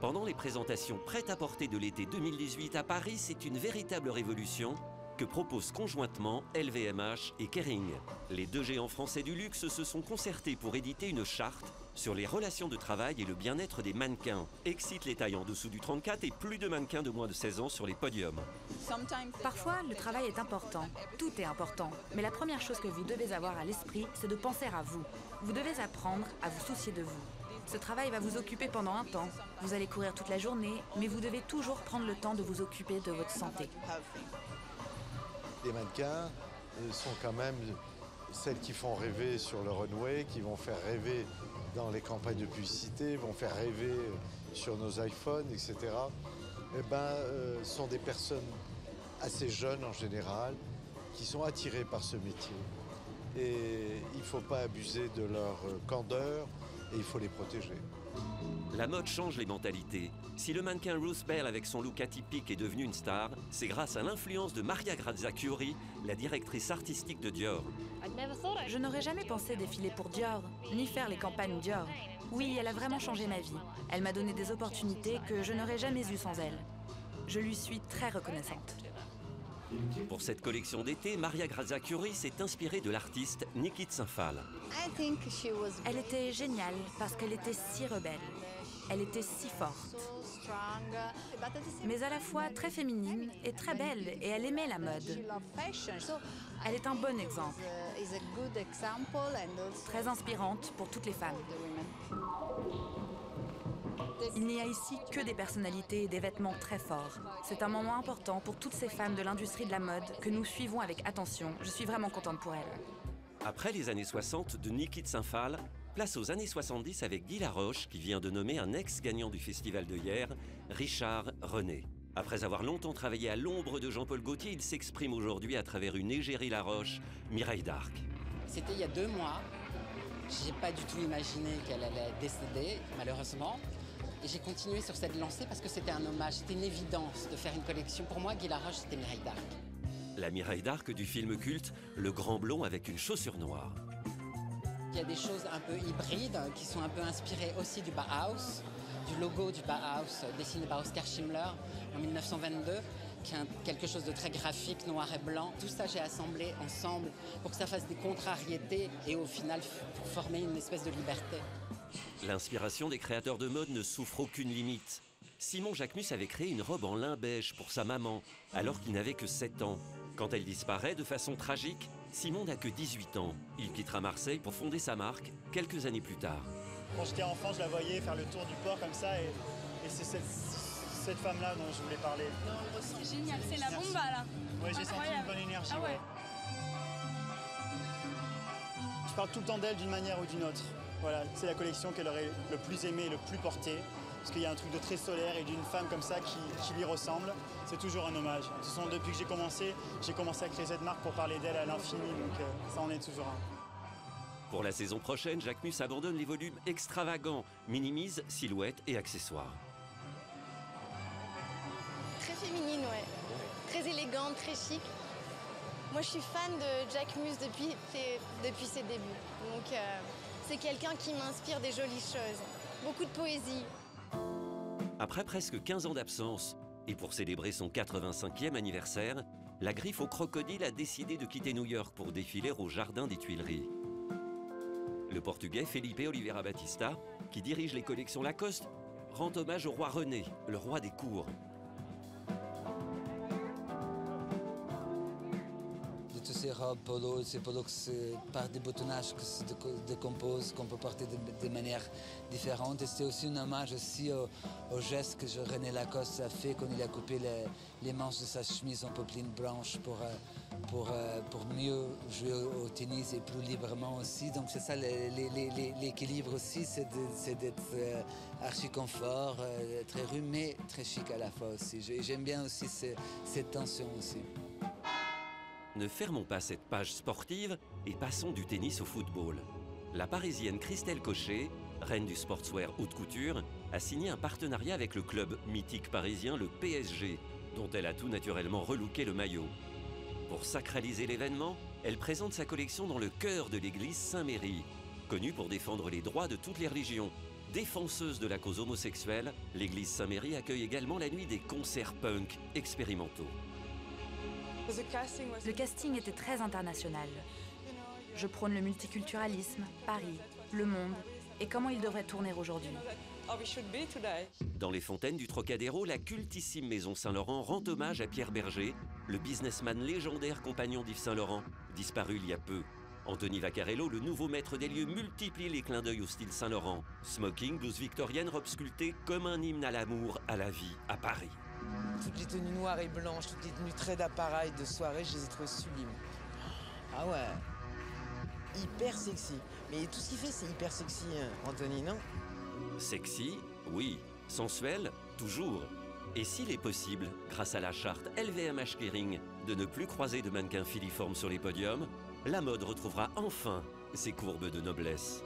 Pendant les présentations prêt-à-porter de l'été 2018 à Paris, c'est une véritable révolution que proposent conjointement LVMH et Kering. Les deux géants français du luxe se sont concertés pour éditer une charte sur les relations de travail et le bien-être des mannequins. Excite les tailles en dessous du 34 et plus de mannequins de moins de 16 ans sur les podiums. Parfois, le travail est important. Tout est important. Mais la première chose que vous devez avoir à l'esprit, c'est de penser à vous. Vous devez apprendre à vous soucier de vous. Ce travail va vous occuper pendant un temps. Vous allez courir toute la journée, mais vous devez toujours prendre le temps de vous occuper de votre santé. Les mannequins sont quand même celles qui font rêver sur le runway, qui vont faire rêver dans les campagnes de publicité, vont faire rêver sur nos iPhones, etc. Sont des personnes assez jeunes en général, qui sont attirées par ce métier. Et il ne faut pas abuser de leur candeur et il faut les protéger. La mode change les mentalités. Si le mannequin Ruth Bell avec son look atypique est devenu une star, c'est grâce à l'influence de Maria Grazia Chiuri, la directrice artistique de Dior. Je n'aurais jamais pensé défiler pour Dior, ni faire les campagnes Dior. Oui, elle a vraiment changé ma vie. Elle m'a donné des opportunités que je n'aurais jamais eues sans elle. Je lui suis très reconnaissante. Pour cette collection d'été, Maria Grazia Chiuri s'est inspirée de l'artiste Nikit Saint-Phal. Elle était géniale parce qu'elle était si rebelle. Elle était si forte. Mais à la fois très féminine et très belle, et elle aimait la mode. Elle est un bon exemple. Très inspirante pour toutes les femmes. Il n'y a ici que des personnalités et des vêtements très forts. C'est un moment important pour toutes ces femmes de l'industrie de la mode que nous suivons avec attention. Je suis vraiment contente pour elles. Après les années 60 de Nikit Saint-Phal, place aux années 70 avec Guy Laroche qui vient de nommer un ex-gagnant du festival de hier, Richard René. Après avoir longtemps travaillé à l'ombre de Jean-Paul Gaultier, il s'exprime aujourd'hui à travers une égérie Laroche, Mireille d'Arc. C'était il y a 2 mois. J'ai pas du tout imaginé qu'elle allait décéder, malheureusement. Et j'ai continué sur cette lancée parce que c'était un hommage, c'était une évidence de faire une collection. Pour moi, Guy Laroche, c'était Mireille d'Arc. La Mireille d'Arc du film culte, le grand blond avec une chaussure noire. Il y a des choses un peu hybrides qui sont un peu inspirées aussi du Bauhaus, du logo du Bauhaus dessiné par Oskar Schindler en 1922, qui est quelque chose de très graphique, noir et blanc. Tout ça, j'ai assemblé ensemble pour que ça fasse des contrariétés et au final pour former une espèce de liberté. L'inspiration des créateurs de mode ne souffre aucune limite. Simon Jacquemus avait créé une robe en lin beige pour sa maman, alors qu'il n'avait que 7 ans. Quand elle disparaît de façon tragique, Simon n'a que 18 ans. Il quittera Marseille pour fonder sa marque quelques années plus tard. Quand j'étais enfant, je la voyais faire le tour du port comme ça et c'est cette femme-là dont je voulais parler. C'est génial, c'est la bomba là. Ouais, j'ai senti une bonne énergie. Ah ouais. Je parle tout le temps d'elle d'une manière ou d'une autre. Voilà, c'est la collection qu'elle aurait le plus aimé et le plus porté. Parce qu'il y a un truc de très solaire et d'une femme comme ça qui lui ressemble. C'est toujours un hommage. De toute façon, depuis que j'ai commencé à créer cette marque pour parler d'elle à l'infini. Donc ça en est toujours un. Pour la saison prochaine, Jacquemus abandonne les volumes extravagants, minimise silhouettes et accessoires. Très féminine, ouais. Très élégante, très chic. Moi, je suis fan de Jacquemus depuis ses débuts. Donc, c'est quelqu'un qui m'inspire des jolies choses. Beaucoup de poésie. Après presque 15 ans d'absence, et pour célébrer son 85e anniversaire, la Griffe au crocodile a décidé de quitter New York pour défiler au Jardin des Tuileries. Le Portugais Felipe Oliveira Batista, qui dirige les collections Lacoste, rend hommage au roi René, le roi des cours. Toutes ces robes polo, ces polos par des boutonnages qui se décomposent, qu'on peut porter de manière différente. Et c'est aussi un hommage aussi au geste que René Lacoste a fait quand il a coupé les manches de sa chemise en popeline blanche pour mieux jouer au tennis et plus librement aussi. Donc c'est ça l'équilibre aussi, c'est d'être archi confort, très rude mais très chic à la fois aussi. J'aime bien aussi cette tension aussi. Ne fermons pas cette page sportive et passons du tennis au football. La Parisienne Christelle Cochet, reine du sportswear haute couture, a signé un partenariat avec le club mythique parisien, le PSG, dont elle a tout naturellement relooké le maillot. Pour sacraliser l'événement, elle présente sa collection dans le cœur de l'église Saint-Méry, connue pour défendre les droits de toutes les religions. Défenseuse de la cause homosexuelle, l'église Saint-Méry accueille également la nuit des concerts punk expérimentaux. Le casting était très international. Je prône le multiculturalisme, Paris, le monde et comment il devrait tourner aujourd'hui. Dans les fontaines du Trocadéro, la cultissime maison Saint-Laurent rend hommage à Pierre Berger, le businessman légendaire compagnon d'Yves Saint-Laurent, disparu il y a peu. Anthony Vaccarello, le nouveau maître des lieux, multiplie les clins d'œil au style Saint-Laurent. Smoking, blouse victorienne, robe sculptée comme un hymne à l'amour, à la vie, à Paris. Toutes les tenues noires et blanches, toutes les tenues très d'appareil, de soirée, je les ai trouvées sublimes. Ah ouais, hyper sexy. Mais tout ce qu'il fait, c'est hyper sexy, Anthony, non? Sexy, oui. Sensuel, toujours. Et s'il est possible, grâce à la charte LVMH Kering, de ne plus croiser de mannequins filiformes sur les podiums, la mode retrouvera enfin ses courbes de noblesse.